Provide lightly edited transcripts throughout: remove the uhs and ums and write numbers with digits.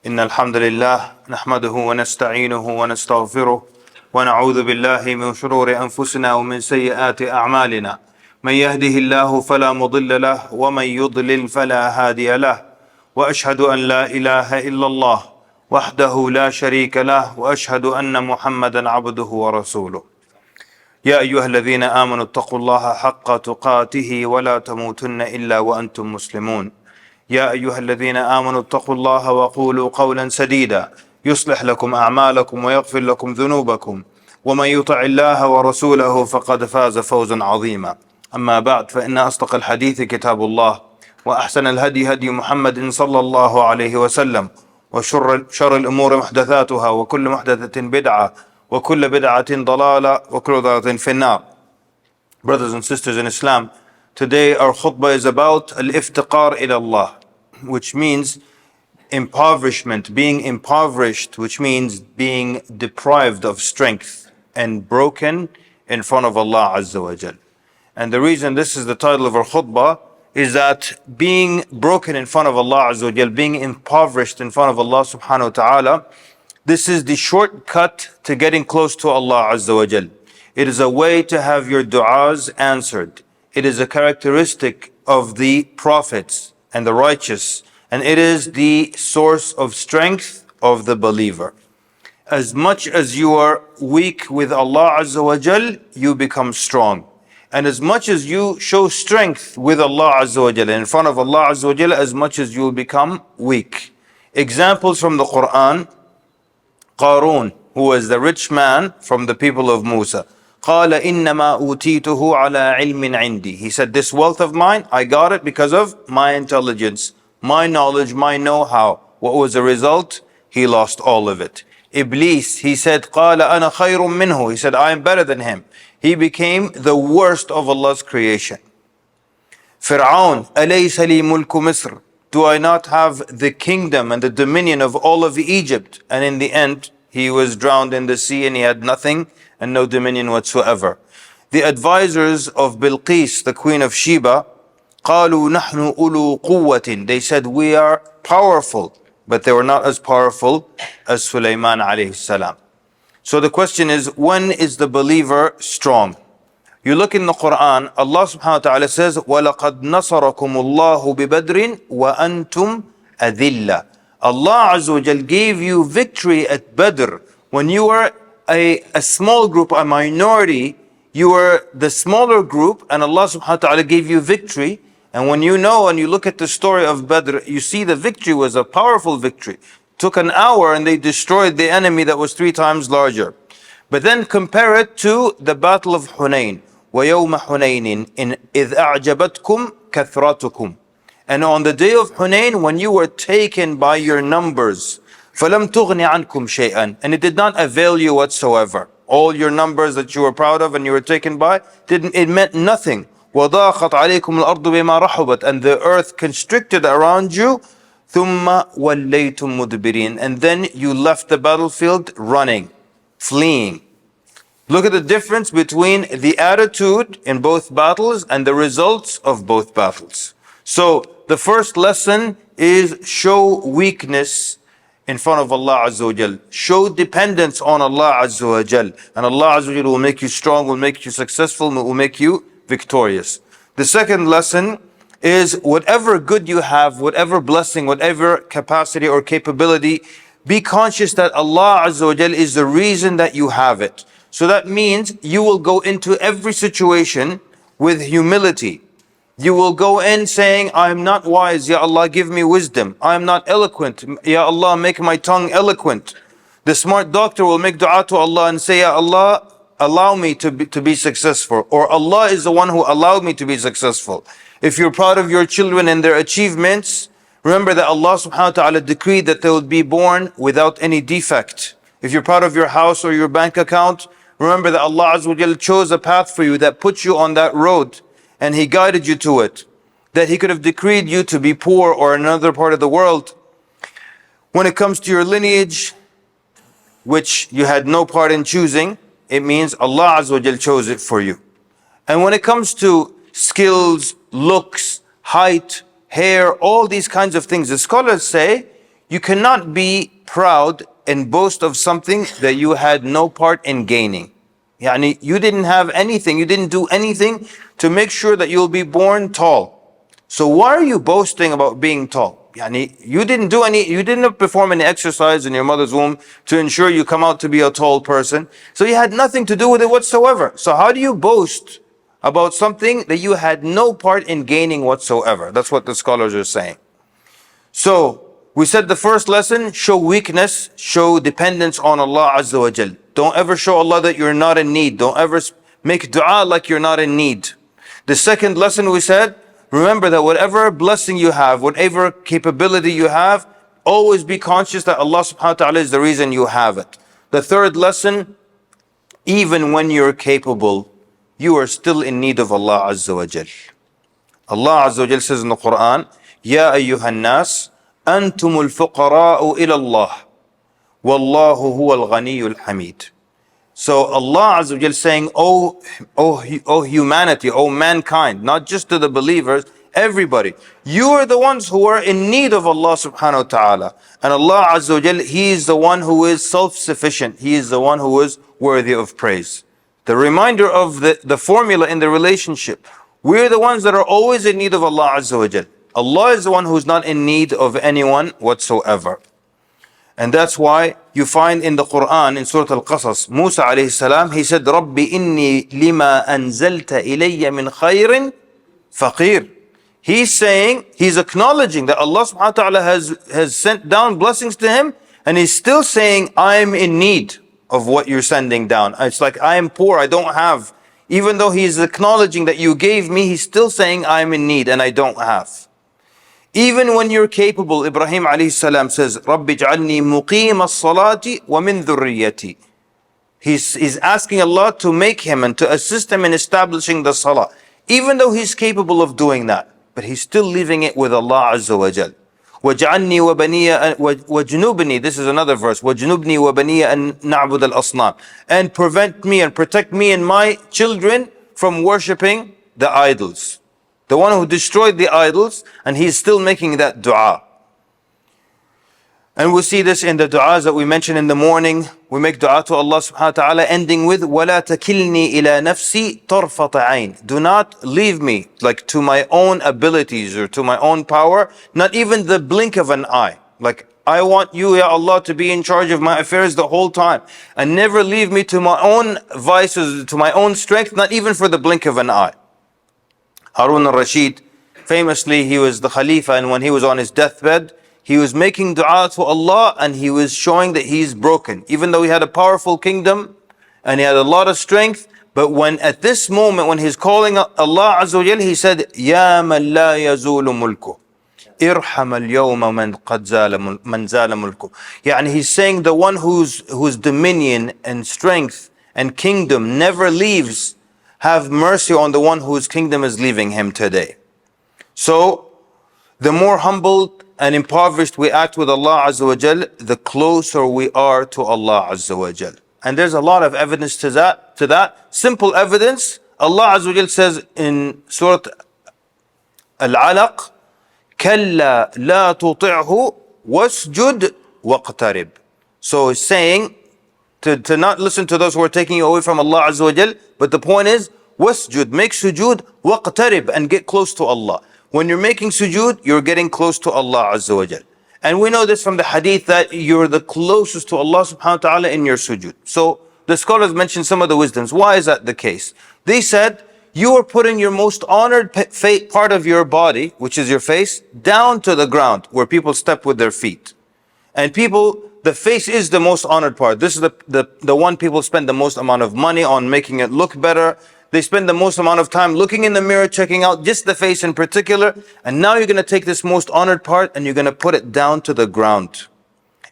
إن الحمد لله نحمده ونستعينه ونستغفره ونعوذ بالله من شرور أنفسنا ومن سيئات أعمالنا من يهده الله فلا مضل له ومن يضلل فلا هادي له وأشهد أن لا إله إلا الله وحده لا شريك له وأشهد أن محمدا عبده ورسوله يا أيها الذين آمنوا اتقوا الله حق تقاته ولا تموتن إلا وأنتم مسلمون يا أيها الذين آمنوا اتقوا الله وقولوا قولا سديدا يصلح لكم أعمالكم ويغفر لكم ذنوبكم ومن يطع الله ورسوله فقد فاز فوزا عظيما أما بعد فإن أصدق الحديث كتاب الله وأحسن الهدي هدي محمد صلى الله عليه وسلم وشر الأمور محدثاتها وكل محدثة بدعة وكل بدعة ضلالة وكل ضلالة في النار. Brothers and sisters in Islam, today our khutbah is about al-iftiqar ila Allah, which means impoverishment, being impoverished, which means being deprived of strength and broken in front of Allah Azza wa Jal. And the reason this is the title of our khutbah is that being broken in front of Allah Azza wa Jal, being impoverished in front of Allah subhanahu wa ta'ala, this is the shortcut to getting close to Allah Azza wa Jal. It is a way to have your du'as answered. It is a characteristic of the prophets and the righteous, and it is the source of strength of the believer. As much as you are weak with Allah Azza wa Jal, you become strong. And as much as you show strength with Allah Azza wa Jal, in front of Allah Azza wa Jal, as much as you will become weak. Examples from the Quran: Qarun, who was the rich man from the people of Musa. قال إنما أوتيته على علم عندي. He said, this wealth of mine, I got it because of my intelligence, my knowledge, my know-how. What was the result? He lost all of it. Iblis, he said, قال أنا خير منه. He said, I am better than him. He became the worst of Allah's creation. Fir'aun, أليس لي ملك مصر. Do I not have the kingdom and the dominion of all of Egypt? And in the end, he was drowned in the sea and he had nothing and no dominion whatsoever. The advisors of Bilqis, the queen of Sheba, قالوا نحن أولو قوة. They said, we are powerful, but they were not as powerful as Sulaiman alayhi salam. So the question is, when is the believer strong? You look in the Quran, Allah subhanahu wa ta'ala says, وَلَقَدْ نَصَرَكُمُ اللَّهُ بِبَدْرٍ وَأَنْتُمْ أَذِلَّةٌ. Allah Azza wa Jal gave you victory at Badr. When you were a small group, a minority, you were the smaller group, and Allah subhanahu wa ta'ala gave you victory. And when you know and you look at the story of Badr, you see the victory was a powerful victory. It took an hour and they destroyed the enemy that was 3 times larger. But then compare it to the battle of Hunayn. وَيَوْمَ حُنَيْنٍ إِذْ أَعْجَبَتْكُمْ كَثْرَتُكُمْ. And on the day of Hunayn, when you were taken by your numbers, فَلَمْ تُغْنِ عَنْكُمْ شَيْئًا. And it did not avail you whatsoever. All your numbers that you were proud of and you were taken by, it meant nothing. وَضَاقَتْ عَلَيْكُمُ الْأَرْضُ بِمَا رَحُبَتْ. And the earth constricted around you. ثُمَّ وَلَّيْتُمْ مُدْبِرِينَ. And then you left the battlefield running, fleeing. Look at the difference between the attitude in both battles and the results of both battles. So the first lesson is show weakness in front of Allah Azza wa Jal. Show dependence on Allah Azza wa Jal. And Allah Azza wa Jal will make you strong, will make you successful, will make you victorious. The second lesson is whatever good you have, whatever blessing, whatever capacity or capability, be conscious that Allah Azza wa Jal is the reason that you have it. So that means you will go into every situation with humility. You will go in saying, I am not wise, Ya Allah, give me wisdom. I am not eloquent, Ya Allah, make my tongue eloquent. The smart doctor will make dua to Allah and say, Ya Allah, allow me to be successful. Or Allah is the one who allowed me to be successful. If you're proud of your children and their achievements, remember that Allah subhanahu wa ta'ala decreed that they would be born without any defect. If you're proud of your house or your bank account, remember that Allah Azza wa Jal chose a path for you that put you on that road and He guided you to it. That He could have decreed you to be poor or in another part of the world. When it comes to your lineage, which you had no part in choosing, it means Allah Azza wa Jal chose it for you. And when it comes to skills, looks, height, hair, all these kinds of things, the scholars say You cannot be proud and boast of something that you had no part in gaining. Yani, you didn't have anything, you didn't do anything to make sure that you'll be born tall. So why are you boasting about being tall? Yani, you didn't perform any exercise in your mother's womb to ensure you come out to be a tall person. So you had nothing to do with it whatsoever. So how do you boast about something that you had no part in gaining whatsoever? That's what the scholars are saying. So we said the first lesson, show weakness, show dependence on Allah Azza wa Jal. Don't ever show Allah that you're not in need. Don't ever make dua like you're not in need. The second lesson we said, remember that whatever blessing you have, whatever capability you have, always be conscious that Allah subhanahu wa ta'ala is the reason you have it. The third lesson, even when you're capable, you are still in need of Allah Azza wa Jal. Allah Azza wa Jal says in the Quran, Ya ayyuhan nas, antumul fuqara'u ila Allah, wallahu huwal ghaniyul hamid. So Allah Azza wa Jal saying, oh humanity, oh mankind, not just to the believers, everybody. You are the ones who are in need of Allah subhanahu wa ta'ala. And Allah Azza wa Jal, He is the one who is self-sufficient. He is the one who is worthy of praise. The reminder of the formula in the relationship. We're the ones that are always in need of Allah Azza wa Jal. Allah is the one who's not in need of anyone whatsoever. And that's why you find in the Quran, in Surah Al-Qasas, Musa alayhi salam, he said, Rabbi inni lima anzalta ilayya min khayrin faqir. He's saying, he's acknowledging that Allah subhanahu wa ta'ala has sent down blessings to him, and he's still saying, I'm in need of what you're sending down. It's like, I am poor, I don't have. Even though he's acknowledging that you gave me, he's still saying, I'm in need and I don't have. Even when you're capable, Ibrahim alayhi salam says, Rabbi ja'alni muqim as-salati wa min dhurriyyati. He's asking Allah to make him and to assist him in establishing the salah. Even though he's capable of doing that, but he's still leaving it with Allah Azza wa Jal. وَجْعَلْنِي وَبَنِيَ وَجْنُبْنِي. This is another verse. وَجْنُبْنِي وَبَنِيَ أَن نَعْبُدَ الْأَصْنَامِ. And prevent me and protect me and my children from worshipping the idols. The one who destroyed the idols, and he's still making that dua. And we see this in the du'as that we mentioned in the morning. We make dua to Allah subhanahu wa ta'ala ending with وَلَا تَكِلْنِي إِلَى نَفْسِي طَرْفَةَ عَيْنٍ. Do not leave me like to my own abilities or to my own power, not even the blink of an eye. Like, I want you, Ya Allah, to be in charge of my affairs the whole time. And never leave me to my own vices, to my own strength, not even for the blink of an eye. Harun al-Rashid, famously, he was the Khalifa, and when he was on his deathbed, he was making dua to Allah and he was showing that he's broken. Even though he had a powerful kingdom and he had a lot of strength, but when at this moment, when he's calling Allah Azza wa Jal, he said, Ya man la yazulu mulku, irham al-yawma man qad zala mulku. Yani he's saying the one whose dominion and strength and kingdom never leaves, have mercy on the one whose kingdom is leaving him today. So, the more humbled and impoverished we act with Allah Azza wa Jal, the closer we are to Allah Azza wa Jal. And there's a lot of evidence to that. Simple evidence. Allah Azza wa Jal says in Surah Al-Alaq, كَلَّا لَا تُطِعْهُ وَاسْجُدْ وَاقْتَرِبْ. So it's saying, to not listen to those who are taking you away from Allah Azza wa Jal, but the point is, wasjud, make sujood, waqtarib, and get close to Allah. When you're making sujood, you're getting close to Allah Azza wa Jal. And we know this from the hadith that you're the closest to Allah subhanahu wa ta'ala in your sujood. So the scholars mentioned some of the wisdoms. Why is that the case? They said, you are putting your most honored part of your body, which is your face, down to the ground where people step with their feet. And the face is the most honored part. This is the one people spend the most amount of money on making it look better. They spend the most amount of time looking in the mirror, checking out just the face in particular. And now you're going to take this most honored part and you're going to put it down to the ground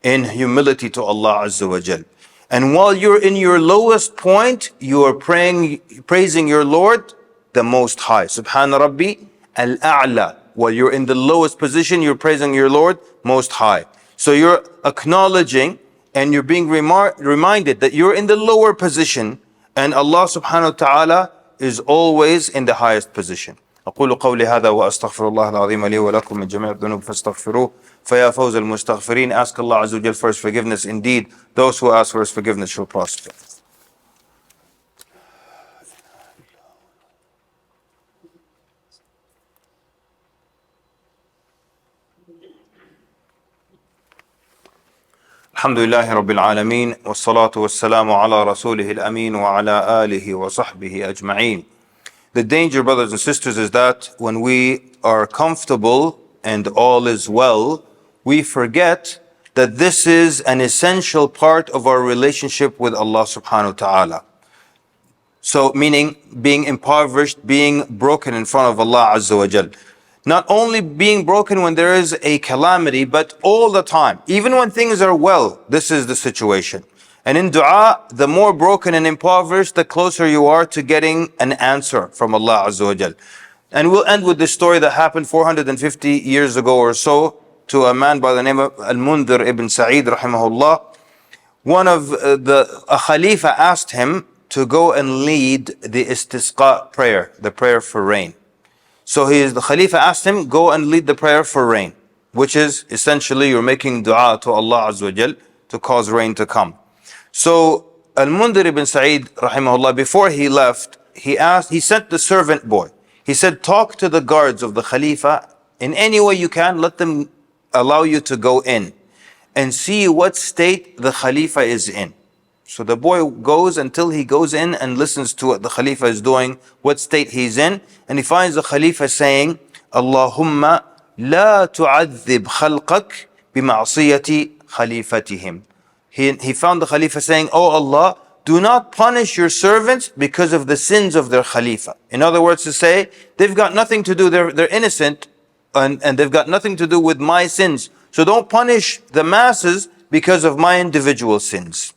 in humility to Allah Azza wa Jal. And while you're in your lowest point, you are praising your Lord, the Most High. Subhana Rabbi al-A'la. While you're in the lowest position, you're praising your Lord, Most High. So you're acknowledging and you're being reminded that you're in the lower position and Allah subhanahu wa ta'ala is always in the highest position. أقول قولي هذا وأستغفر الله العظيم لي ولكم من جميع الذنوب فاستغفروه فَيَا فَوْزَ الْمُسْتَغْفِرِينَ. Ask Allah Azza wa Jal for His forgiveness. Indeed, those who ask for His forgiveness shall prosper. Alhamdulillahi Rabbil Alameen, wassalatu wassalamu ala rasulihil ameen wa ala alihi wa sahbihi ajma'een. The danger, brothers and sisters, is that when we are comfortable and all is well, we forget that this is an essential part of our relationship with Allah subhanahu wa ta'ala. So, meaning being impoverished, being broken in front of Allah Azza wa Jal. Not only being broken when there is a calamity, but all the time. Even when things are well, this is the situation. And in dua, the more broken and impoverished, the closer you are to getting an answer from Allah Azza wa Jal. And we'll end with this story that happened 450 years ago or so to a man by the name of Al-Mundhir ibn Sa'id rahimahullah. A Khalifa asked him to go and lead the istisqa prayer, the prayer for rain. So the Khalifa asked him, go and lead the prayer for rain, which is essentially you're making dua to Allah Azza wa Jal to cause rain to come. So Al-Mundhir ibn Sa'id rahimahullah, before he left, he sent the servant boy. He said, talk to the guards of the Khalifa in any way you can, let them allow you to go in and see what state the Khalifa is in. So the boy goes until he goes in and listens to what the Khalifa is doing, what state he's in, and he finds the Khalifa saying, Allahumma la tu'adhib khalqak bima'asiyati khalifatihim. He found the Khalifa saying, oh Allah, do not punish your servants because of the sins of their Khalifa. In other words, to say, they've got nothing to do, they're innocent, and they've got nothing to do with my sins. So don't punish the masses because of my individual sins.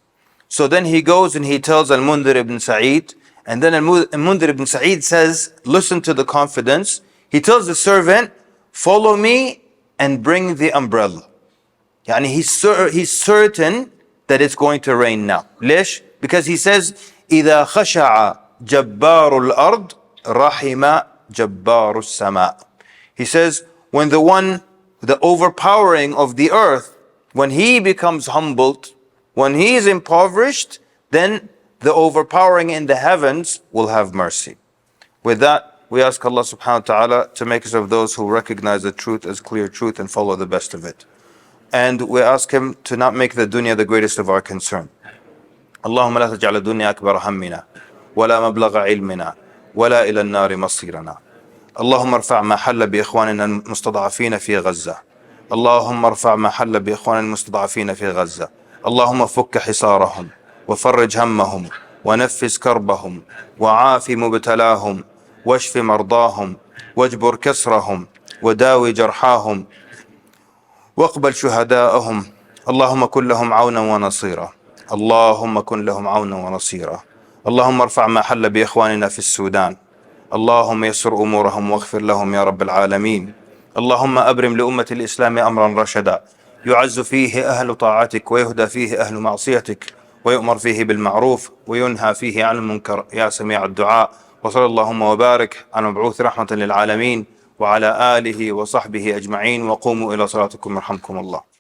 So then he goes and he tells Al-Mundhir ibn Sa'id, and then Al-Mundhir ibn Sa'id says, listen to the confidence. He tells the servant, follow me and bring the umbrella. Yani he's certain that it's going to rain now. Lish? Because he says, إِذَا خَشَعَ جَبَّارُ الْأَرْضِ رَحِمَ جَبَّارُ السَّمَاءِ. He says, when the overpowering of the earth, when he becomes humbled, when he is impoverished, then the overpowering in the heavens will have mercy. With that, we ask Allah subhanahu wa ta'ala to make us of those who recognize the truth as clear truth and follow the best of it. And we ask Him to not make the dunya the greatest of our concern. اللهم لا تجعل الدنيا أكبر همنا ولا مبلغ علمنا ولا إلى النار مصيرنا. اللهم ارفع ما حل بإخواننا المستضعفين في غزة. اللهم ارفع ما حل بإخواننا المستضعفين في غزة. اللهم فك حصارهم وفرج همهم ونفس كربهم وعاف مبتلاهم واشف مرضاهم واجبر كسرهم وداوي جرحاهم واقبل شهداءهم. اللهم كن لهم عونا ونصيرا. اللهم كن لهم عونا ونصيرا. اللهم ارفع ما حل بإخواننا في السودان. اللهم يسر أمورهم واغفر لهم يا رب العالمين. اللهم أبرم لأمة الإسلام أمرا رشدا يعز فيه أهل طاعتك ويهدى فيه أهل معصيتك ويؤمر فيه بالمعروف وينهى فيه عن المنكر يا سميع الدعاء. وصلى اللهم وبارك على مبعوث رحمة للعالمين وعلى آله وصحبه أجمعين. وقوموا إلى صلاتكم يرحمكم الله.